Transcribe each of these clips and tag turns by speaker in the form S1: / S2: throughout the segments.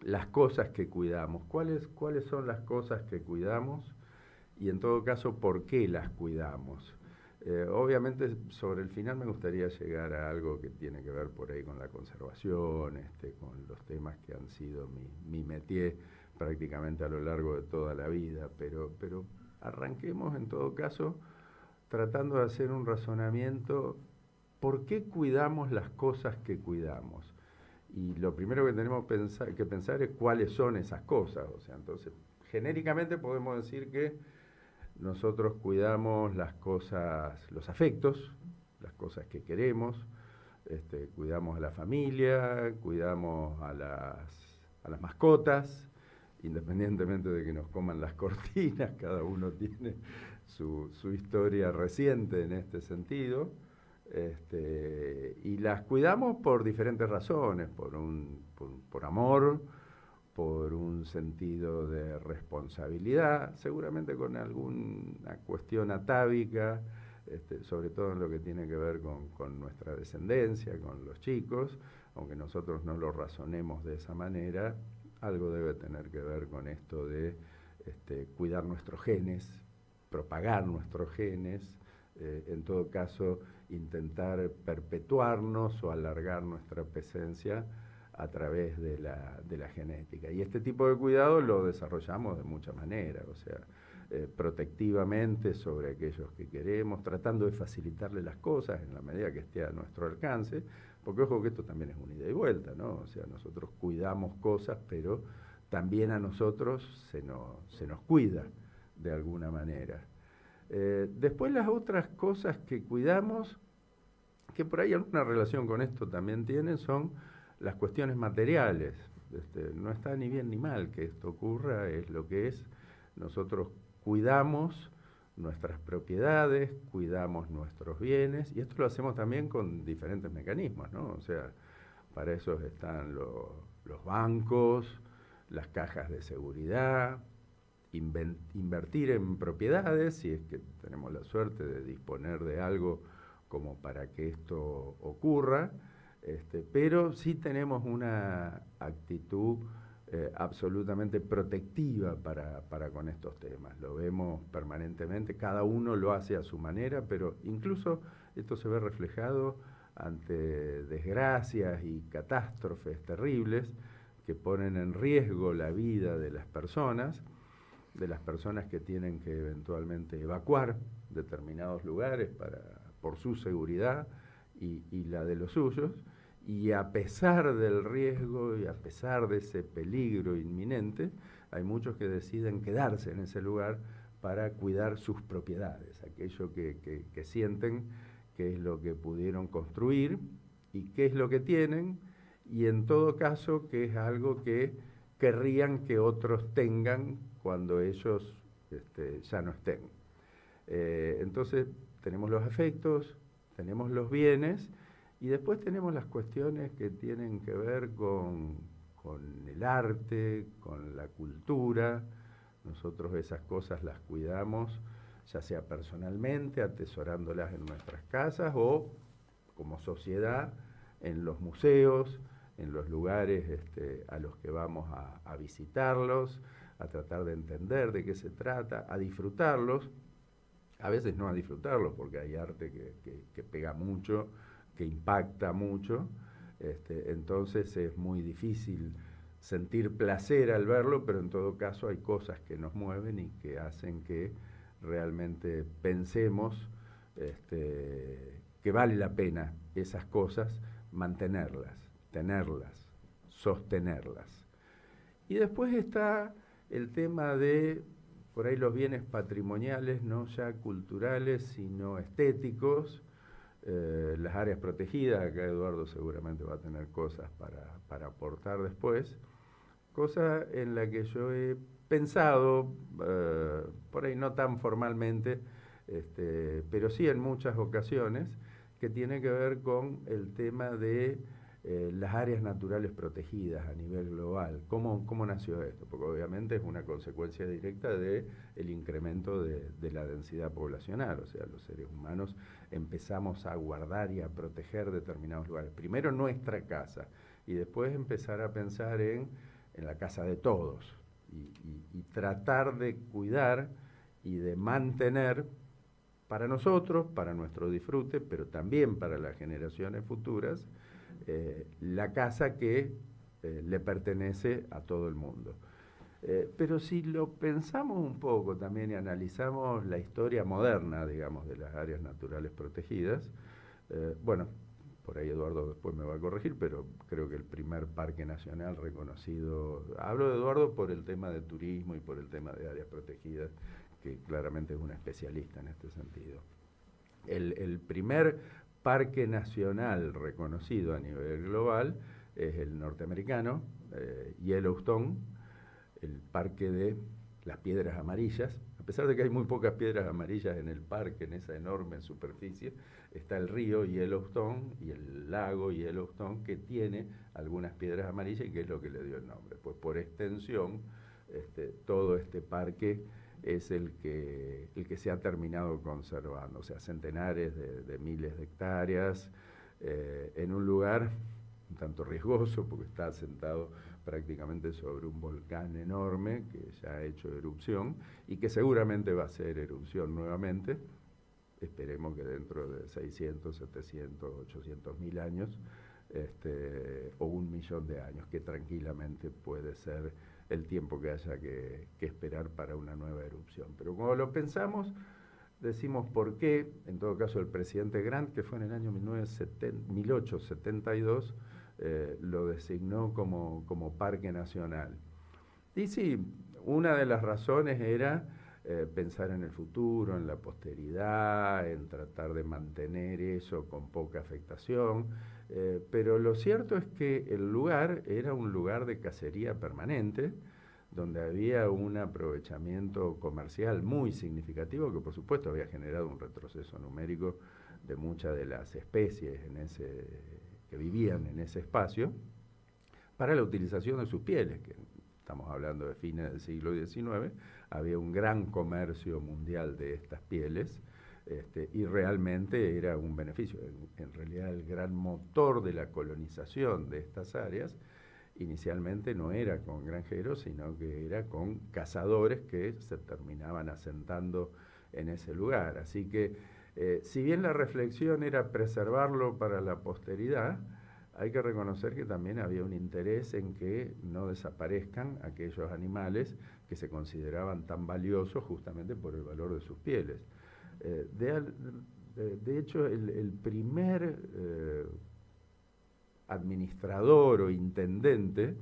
S1: las cosas que cuidamos. ¿Cuáles son las cosas que cuidamos? Y en todo caso, ¿por qué las cuidamos? Obviamente, sobre el final me gustaría llegar a algo que tiene que ver por ahí con la conservación, con los temas que han sido mi métier prácticamente a lo largo de toda la vida, pero arranquemos en todo caso tratando de hacer un razonamiento. ¿Por qué cuidamos las cosas que cuidamos? Y lo primero que tenemos que pensar es cuáles son esas cosas. O sea, entonces, genéricamente podemos decir que nosotros cuidamos las cosas, los afectos, las cosas que queremos, cuidamos a la familia, cuidamos a las mascotas, independientemente de que nos coman las cortinas, cada uno tiene su historia reciente en este sentido. Y las cuidamos por diferentes razones, por amor, por un sentido de responsabilidad, seguramente con alguna cuestión atávica, sobre todo en lo que tiene que ver con nuestra descendencia, con los chicos, aunque nosotros no lo razonemos de esa manera, algo debe tener que ver con esto de cuidar nuestros genes, propagar nuestros genes, en todo caso intentar perpetuarnos o alargar nuestra presencia a través de la genética. Y este tipo de cuidado lo desarrollamos de muchas maneras, o sea, protectivamente sobre aquellos que queremos, tratando de facilitarle las cosas en la medida que esté a nuestro alcance, porque ojo que esto también es un ida y vuelta, ¿no? O sea, nosotros cuidamos cosas, pero también a nosotros se nos cuida de alguna manera. Después las otras cosas que cuidamos, que por ahí alguna relación con esto también tienen, son las cuestiones materiales. No está ni bien ni mal que esto ocurra, es lo que es. Nosotros cuidamos nuestras propiedades, cuidamos nuestros bienes, y esto lo hacemos también con diferentes mecanismos, ¿no? O sea, para eso están los bancos, las cajas de seguridad, invertir en propiedades, si es que tenemos la suerte de disponer de algo como para que esto ocurra, pero sí tenemos una actitud absolutamente protectiva para con estos temas. Lo vemos permanentemente, cada uno lo hace a su manera, pero incluso esto se ve reflejado ante desgracias y catástrofes terribles que ponen en riesgo la vida de las personas que tienen que eventualmente evacuar determinados lugares por su seguridad y la de los suyos, y a pesar del riesgo y a pesar de ese peligro inminente, hay muchos que deciden quedarse en ese lugar para cuidar sus propiedades, aquello que sienten que es lo que pudieron construir y qué es lo que tienen, y en todo caso que es algo que querrían que otros tengan cuando ellos ya no estén. Entonces tenemos los afectos, tenemos los bienes y después tenemos las cuestiones que tienen que ver con el arte, con la cultura. Nosotros esas cosas las cuidamos, ya sea personalmente, atesorándolas en nuestras casas o como sociedad en los museos, en los lugares a los que vamos a visitarlos, a tratar de entender de qué se trata, a disfrutarlos, a veces no a disfrutarlos porque hay arte que pega mucho, que impacta mucho, entonces es muy difícil sentir placer al verlo, pero en todo caso hay cosas que nos mueven y que hacen que realmente pensemos que vale la pena esas cosas mantenerlas, tenerlas, sostenerlas. Y después está el tema de, por ahí los bienes patrimoniales, no ya culturales, sino estéticos, las áreas protegidas, acá Eduardo seguramente va a tener cosas para aportar después, cosa en la que yo he pensado, por ahí no tan formalmente, pero sí en muchas ocasiones, que tiene que ver con el tema de las áreas naturales protegidas a nivel global. ¿Cómo nació esto? Porque obviamente es una consecuencia directa del incremento de la densidad poblacional, o sea, los seres humanos empezamos a guardar y a proteger determinados lugares. Primero nuestra casa y después empezar a pensar en en la casa de todos y tratar de cuidar y de mantener para nosotros, para nuestro disfrute, pero también para las generaciones futuras, la casa que le pertenece a todo el mundo. Pero si lo pensamos un poco también y analizamos la historia moderna, digamos, de las áreas naturales protegidas, bueno, por ahí Eduardo después me va a corregir, pero creo que el primer parque nacional reconocido, hablo de Eduardo por el tema de turismo y por el tema de áreas protegidas, que claramente es un especialista en este sentido. El primer parque nacional reconocido a nivel global es el norteamericano, Yellowstone, el parque de las piedras amarillas. A pesar de que hay muy pocas piedras amarillas en el parque, en esa enorme superficie, está el río Yellowstone y el lago Yellowstone, que tiene algunas piedras amarillas y que es lo que le dio el nombre. Pues por extensión, todo este parque es el que se ha terminado conservando, o sea, centenares de miles de hectáreas, en un lugar un tanto riesgoso porque está asentado prácticamente sobre un volcán enorme que ya ha hecho erupción y que seguramente va a hacer erupción nuevamente. Esperemos que dentro de 600, 700, 800 mil años, o 1.000.000 de años, que tranquilamente puede ser el tiempo que haya que esperar para una nueva erupción. Pero cuando lo pensamos, decimos por qué, en todo caso el presidente Grant, que fue en el año 1872, lo designó como parque nacional. Y sí, una de las razones era pensar en el futuro, en la posteridad, en tratar de mantener eso con poca afectación, pero lo cierto es que el lugar era un lugar de cacería permanente, donde había un aprovechamiento comercial muy significativo que por supuesto había generado un retroceso numérico de muchas de las especies que vivían en ese espacio, para la utilización de sus pieles, que estamos hablando de fines del siglo XIX, había un gran comercio mundial de estas pieles, y realmente era un beneficio. En realidad el gran motor de la colonización de estas áreas inicialmente no era con granjeros, sino que era con cazadores que se terminaban asentando en ese lugar. Así que, si bien la reflexión era preservarlo para la posteridad, hay que reconocer que también había un interés en que no desaparezcan aquellos animales que se consideraban tan valiosos justamente por el valor de sus pieles. De hecho, el primer administrador o intendente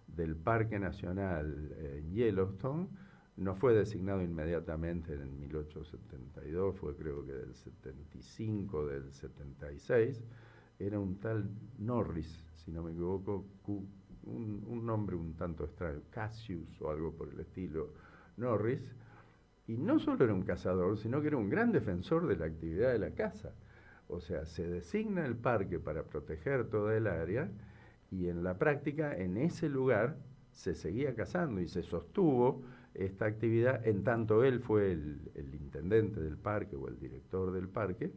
S1: del Parque Nacional Yellowstone no fue designado inmediatamente en 1872, fue creo que del 75, del 76, era un tal Norris, si no me equivoco, un nombre un tanto extraño, Cassius o algo por el estilo, Norris, y no solo era un cazador, sino que era un gran defensor de la actividad de la caza. O sea, se designa el parque para proteger toda el área y en la práctica, en ese lugar, se seguía cazando y se sostuvo esta actividad en tanto él fue el intendente del parque o el director del parque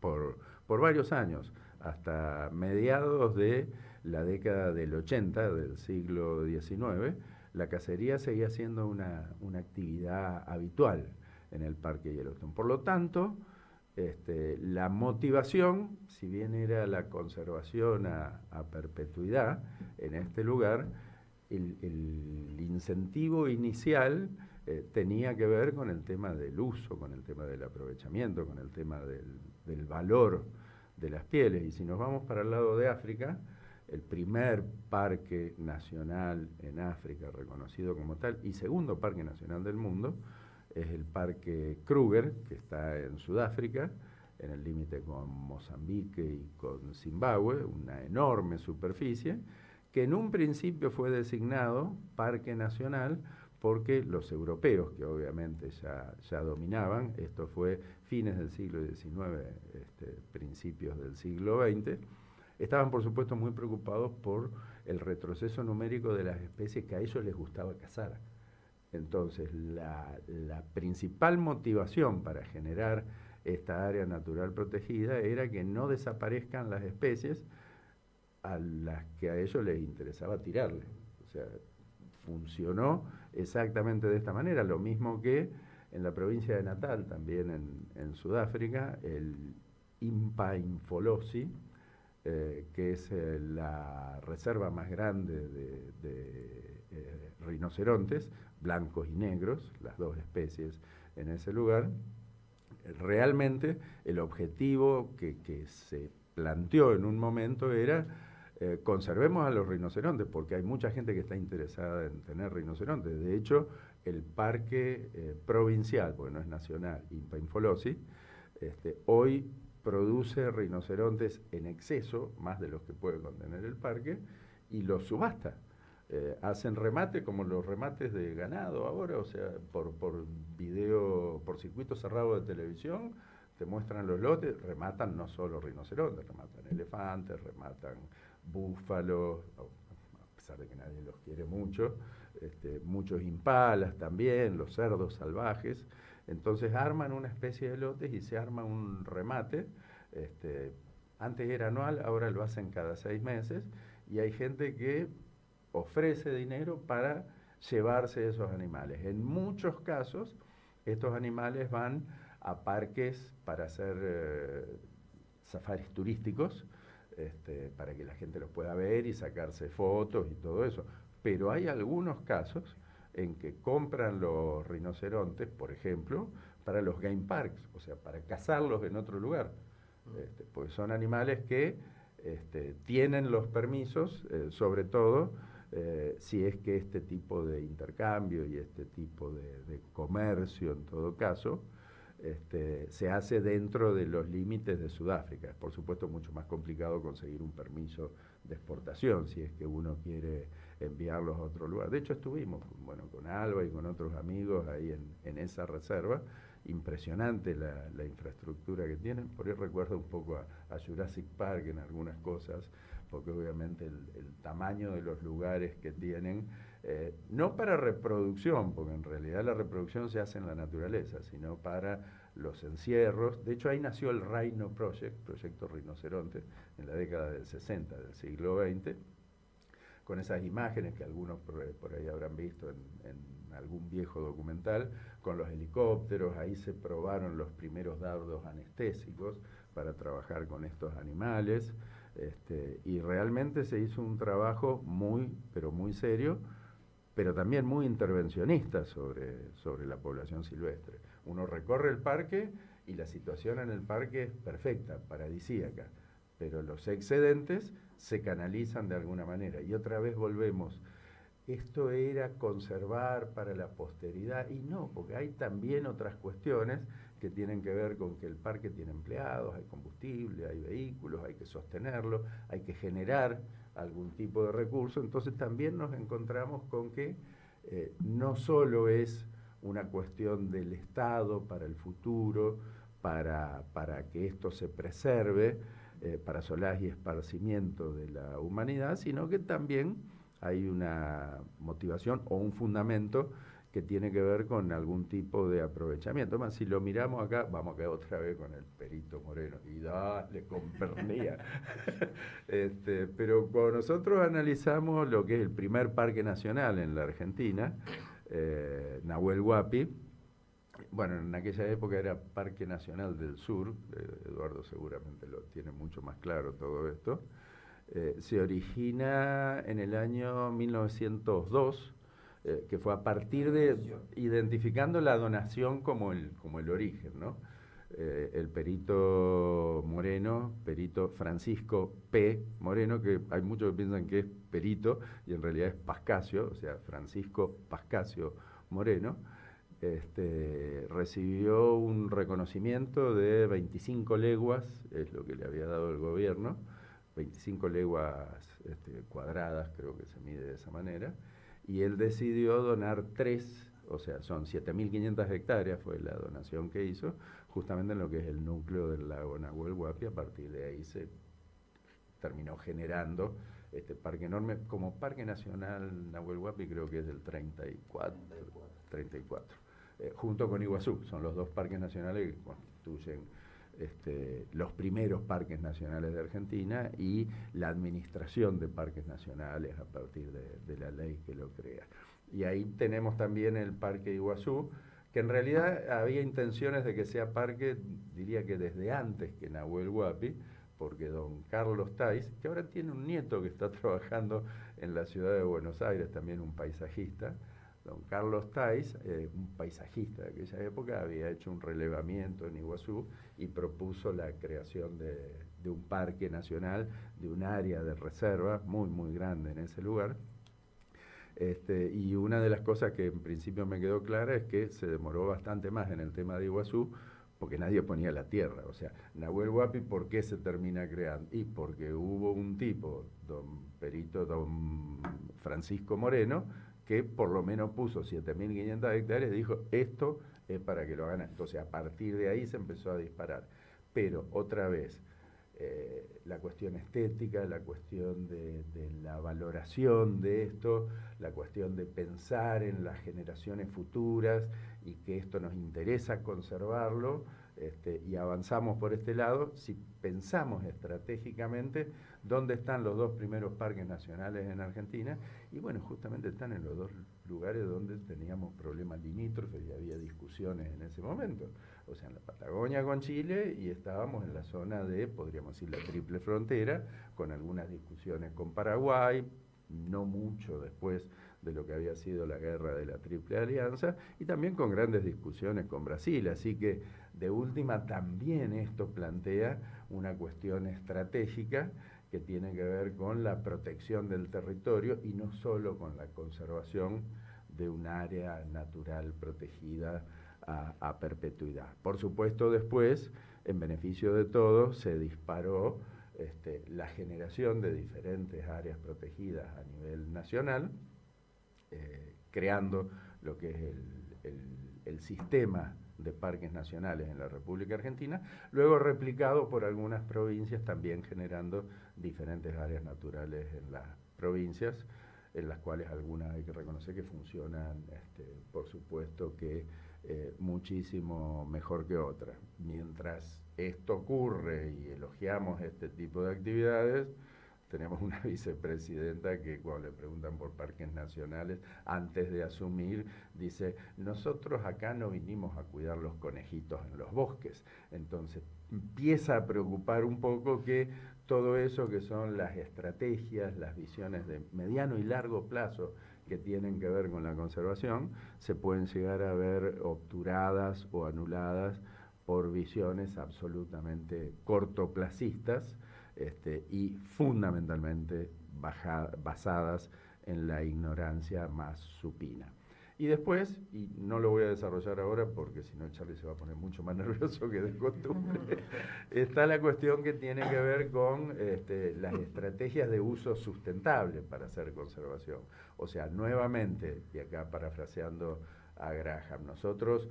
S1: por varios años, hasta mediados de la década del 80 del siglo XIX, la cacería seguía siendo una actividad habitual en el Parque Yellowstone. Por lo tanto, la motivación, si bien era la conservación a perpetuidad en este lugar, el incentivo inicial tenía que ver con el tema del uso, con el tema del aprovechamiento, con el tema del valor de las pieles. Y si nos vamos para el lado de África, el primer parque nacional en África reconocido como tal y segundo parque nacional del mundo es el Parque Kruger, que está en Sudáfrica, en el límite con Mozambique y con Zimbabue, una enorme superficie, que en un principio fue designado Parque Nacional porque los europeos, que obviamente ya dominaban, esto fue fines del siglo XIX, principios del siglo XX, estaban por supuesto muy preocupados por el retroceso numérico de las especies que a ellos les gustaba cazar. Entonces, la principal motivación para generar esta área natural protegida era que no desaparezcan las especies a las que a ellos les interesaba tirarle. O sea, funcionó exactamente de esta manera, lo mismo que en la provincia de Natal, también en Sudáfrica, el Impa-Infolosi, que es la reserva más grande de rinocerontes, blancos y negros, las dos especies en ese lugar. Realmente el objetivo que se planteó en un momento era conservemos a los rinocerontes, porque hay mucha gente que está interesada en tener rinocerontes. De hecho, el parque provincial, porque no es nacional, Impa-Infolosi, hoy produce rinocerontes en exceso, más de los que puede contener el parque, y los subasta. Hacen remate como los remates de ganado ahora, o sea, por video, por circuito cerrado de televisión, te muestran los lotes, rematan no solo rinocerontes, rematan elefantes, rematan búfalos, a pesar de que nadie los quiere mucho, muchos impalas también, los cerdos salvajes. Entonces arman una especie de lotes y se arma un remate. Antes era anual, ahora lo hacen cada 6 meses, y hay gente que ofrece dinero para llevarse esos animales. En muchos casos, estos animales van a parques para hacer safaris turísticos, para que la gente los pueda ver y sacarse fotos y todo eso. Pero hay algunos casos en que compran los rinocerontes, por ejemplo, para los game parks, o sea, para cazarlos en otro lugar. Pues son animales que tienen los permisos, sobre todo si es que este tipo de intercambio y este tipo de comercio, en todo caso, se hace dentro de los límites de Sudáfrica. Es, por supuesto, mucho más complicado conseguir un permiso de exportación si es que uno quiere enviarlos a otro lugar. De hecho, estuvimos con Alba y con otros amigos ahí en esa reserva. Impresionante la infraestructura que tienen. Por ahí recuerda un poco a Jurassic Park en algunas cosas, porque obviamente el tamaño de los lugares que tienen, no para reproducción, porque en realidad la reproducción se hace en la naturaleza, sino para los encierros. De hecho, ahí nació el Rhino Project, Proyecto Rinoceronte, en la década del 60 del siglo XX, con esas imágenes que algunos por ahí habrán visto en algún viejo documental, con los helicópteros. Ahí se probaron los primeros dardos anestésicos para trabajar con estos animales, y realmente se hizo un trabajo muy, pero muy serio, pero también muy intervencionista sobre la población silvestre. Uno recorre el parque y la situación en el parque es perfecta, paradisíaca, pero los excedentes se canalizan de alguna manera. Y otra vez volvemos, esto era conservar para la posteridad, y no, porque hay también otras cuestiones que tienen que ver con que el parque tiene empleados, hay combustible, hay vehículos, hay que sostenerlo, hay que generar algún tipo de recurso. Entonces también nos encontramos con que no solo es una cuestión del Estado para el futuro, para que esto se preserve, para solaz y esparcimiento de la humanidad, sino que también hay una motivación o un fundamento que tiene que ver con algún tipo de aprovechamiento. Más, si lo miramos acá, vamos a quedar otra vez con el Perito Moreno, y dale, con pernía. Pero cuando nosotros analizamos lo que es el primer parque nacional en la Argentina, Nahuel Huapi, bueno, en aquella época era Parque Nacional del Sur, Eduardo seguramente lo tiene mucho más claro todo esto, se origina en el año 1902, que fue a partir de identificando la donación como el origen, ¿no? El perito Moreno, perito Francisco P. Moreno, que hay muchos que piensan que es perito y en realidad es Pascasio, o sea, Francisco Pascasio Moreno, recibió un reconocimiento de 25 leguas, es lo que le había dado el gobierno, 25 leguas cuadradas, creo que se mide de esa manera, y él decidió donar 3, o sea, son 7.500 hectáreas, fue la donación que hizo, justamente en lo que es el núcleo del lago Nahuel Huapi. A partir de ahí se terminó generando este parque enorme. Como Parque Nacional Nahuel Huapi creo que es del 34, junto con Iguazú, son los dos parques nacionales que constituyen los primeros parques nacionales de Argentina y la administración de parques nacionales a partir de la ley que lo crea. Y ahí tenemos también el Parque Iguazú, que en realidad había intenciones de que sea parque, diría que desde antes que Nahuel Huapi, porque don Carlos Tais, que ahora tiene un nieto que está trabajando en la ciudad de Buenos Aires, también un paisajista, don Carlos Tais, un paisajista de aquella época, había hecho un relevamiento en Iguazú y propuso la creación de un parque nacional, de un área de reserva muy, muy grande en ese lugar. Y una de las cosas que en principio me quedó clara es que se demoró bastante más en el tema de Iguazú, porque nadie ponía la tierra. O sea, Nahuel Huapi, ¿por qué se termina creando? Y porque hubo un tipo, don Francisco Moreno, que por lo menos puso 7.500 hectáreas y dijo, esto es para que lo hagan. Entonces, a partir de ahí se empezó a disparar. Pero, otra vez, la cuestión estética, la cuestión de la valoración de esto, la cuestión de pensar en las generaciones futuras y que esto nos interesa conservarlo, y avanzamos por este lado, si pensamos estratégicamente dónde están los dos primeros parques nacionales en Argentina, y bueno, justamente están en los dos lugares donde teníamos problemas limítrofes y había discusiones en ese momento. O sea, en la Patagonia con Chile y estábamos en la zona de, podríamos decir, la triple frontera, con algunas discusiones con Paraguay, no mucho después de lo que había sido la guerra de la Triple Alianza, y también con grandes discusiones con Brasil. Así que, de última, también esto plantea una cuestión estratégica que tiene que ver con la protección del territorio y no solo con la conservación de un área natural protegida a perpetuidad. Por supuesto, después, en beneficio de todos, se disparó la generación de diferentes áreas protegidas a nivel nacional, creando lo que es el sistema de parques nacionales en la República Argentina, luego replicado por algunas provincias, también generando diferentes áreas naturales en las provincias, en las cuales algunas hay que reconocer que funcionan, por supuesto que muchísimo mejor que otras. Mientras esto ocurre y elogiamos este tipo de actividades, tenemos una vicepresidenta que cuando le preguntan por parques nacionales, antes de asumir, dice, nosotros acá no vinimos a cuidar los conejitos en los bosques. Entonces empieza a preocupar un poco que todo eso que son las estrategias, las visiones de mediano y largo plazo que tienen que ver con la conservación, se pueden llegar a ver obturadas o anuladas por visiones absolutamente cortoplacistas, y fundamentalmente basadas en la ignorancia más supina. Y después, y no lo voy a desarrollar ahora porque si no Charlie se va a poner mucho más nervioso que de costumbre, está la cuestión que tiene que ver con las estrategias de uso sustentable para hacer conservación. O sea, nuevamente, y acá parafraseando a Graham, nosotros,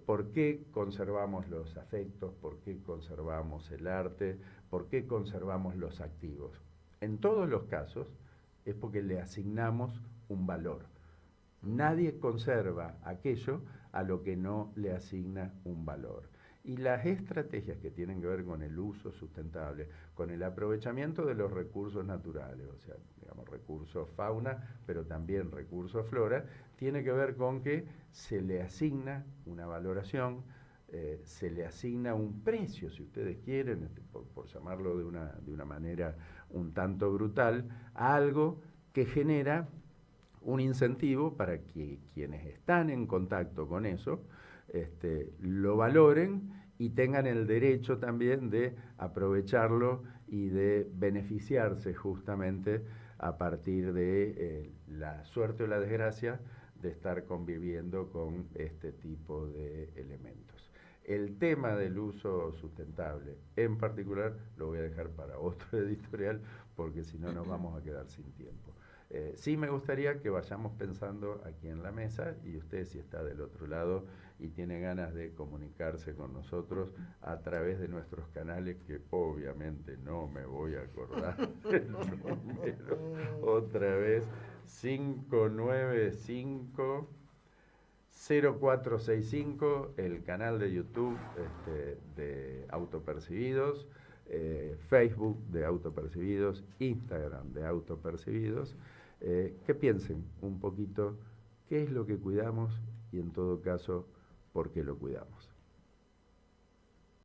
S1: ¿por qué conservamos los afectos? ¿Por qué conservamos el arte? ¿Por qué conservamos los activos? En todos los casos es porque le asignamos un valor. Nadie conserva aquello a lo que no le asigna un valor. Y las estrategias que tienen que ver con el uso sustentable, con el aprovechamiento de los recursos naturales, o sea, digamos, recursos fauna, pero también recursos flora, tiene que ver con que se le asigna una valoración, se le asigna un precio, si ustedes quieren, por llamarlo de una manera un tanto brutal, a algo que genera un incentivo para que quienes están en contacto con eso lo valoren y tengan el derecho también de aprovecharlo y de beneficiarse justamente a partir de la suerte o la desgracia de estar conviviendo con este tipo de elementos. El tema del uso sustentable en particular lo voy a dejar para otro editorial porque si no nos vamos a quedar sin tiempo. Sí me gustaría que vayamos pensando aquí en la mesa y usted si está del otro lado y tiene ganas de comunicarse con nosotros a través de nuestros canales, que obviamente no me voy a acordar el número, otra vez, 595 0465, el canal de YouTube de Autopercibidos, Facebook de Autopercibidos, Instagram de Autopercibidos, que piensen un poquito qué es lo que cuidamos y en todo caso, por qué lo cuidamos.